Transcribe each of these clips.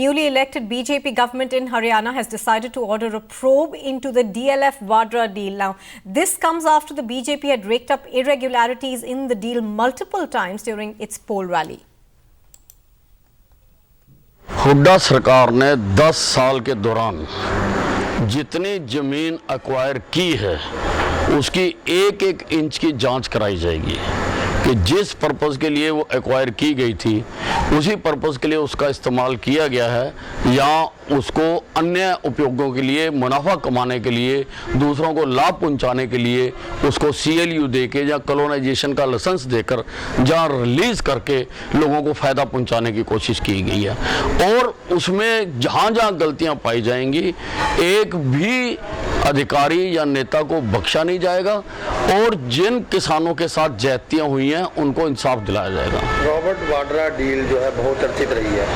Newly elected BJP government in Haryana has decided to order a probe into the DLF Vadra deal. Now, this comes after the BJP had raked up irregularities in the deal multiple times during its poll rally. Hooda सरकार ने 10 साल के दौरान जितनी जमीन acquire की है उसकी एक एक इंच की जांच कराई जाएगी कि जिस पर्पस के लिए वो एक्वायर की गई थी उसी पर्पस के लिए उसका इस्तेमाल किया गया है या उसको अन्य उपयोगों के लिए मुनाफा कमाने के लिए दूसरों को लाभ पहुंचाने के लिए उसको CLU देके या कॉलोनाइजेशन का लाइसेंस देकर या रिलीज करके लोगों को फ़ायदा पहुंचाने की कोशिश की गई है। और उसमें जहां जहां गलतियां पाई जाएंगी एक भी अधिकारी या नेता को बख्शा नहीं जाएगा और जिन किसानों के साथ ज्यादतियां हुई हैं उनको इंसाफ दिलाया जाएगा। रॉबर्ट वाड्रा डील जो है बहुत चर्चित रही है,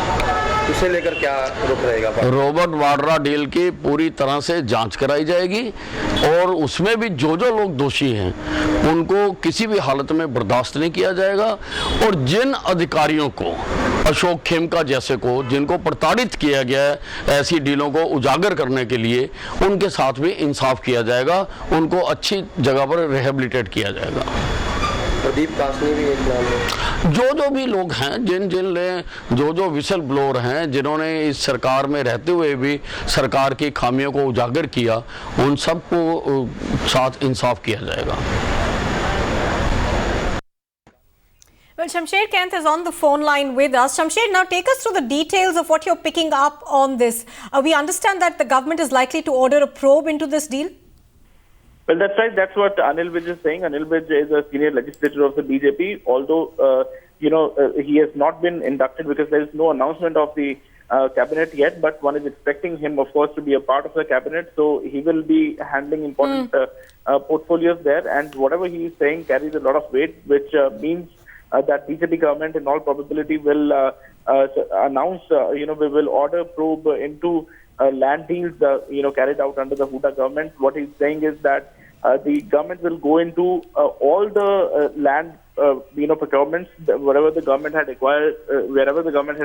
उसे लेकर क्या रुख रहेगा? रॉबर्ट वाड्रा डील की पूरी तरह से जांच कराई जाएगी और उसमें भी जो जो लोग दोषी हैं उनको किसी भी हालत में बर्दाश्त नहीं किया जाएगा। और जिन अधिकारियों को अशोक खेमका जैसे को जिनको प्रताड़ित किया गया है ऐसी डीलों को उजागर करने के लिए उनके साथ भी इंसाफ किया जाएगा, उनको अच्छी जगह पर रिहेबिलिटेट किया जाएगा। प्रदीप कासनी भी एक नाम है। जो भी लोग हैं जो विसल ब्लोअर हैं जिन्होंने इस सरकार में रहते हुए भी सरकार की खामियों को उजागर किया उन सबको साथ इंसाफ किया जाएगा। Well, Shamsher Kent is on the phone line with us. Shamsher, now take us through the details of what you're picking up on this. We understand that the government is likely to order a probe into this deal. Well, that's right. That's what Anil Vij is saying. Anil Vij is a senior legislator of the BJP, although, he has not been inducted because there is no announcement of the cabinet yet, but one is expecting him, of course, to be a part of the cabinet. So he will be handling important portfolios there. And whatever he is saying carries a lot of weight, which means that BJP government in all probability will announce, we will order probe into land deals, carried out under the Huda government. What he's saying is that the government will go into all the land, procurements, wherever the government had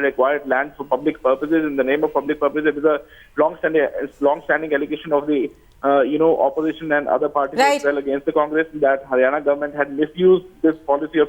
acquired land for public purposes in the name of public purposes. It is a long-standing allegation of the, opposition and other parties as well against the Congress that Haryana government had misused this policy of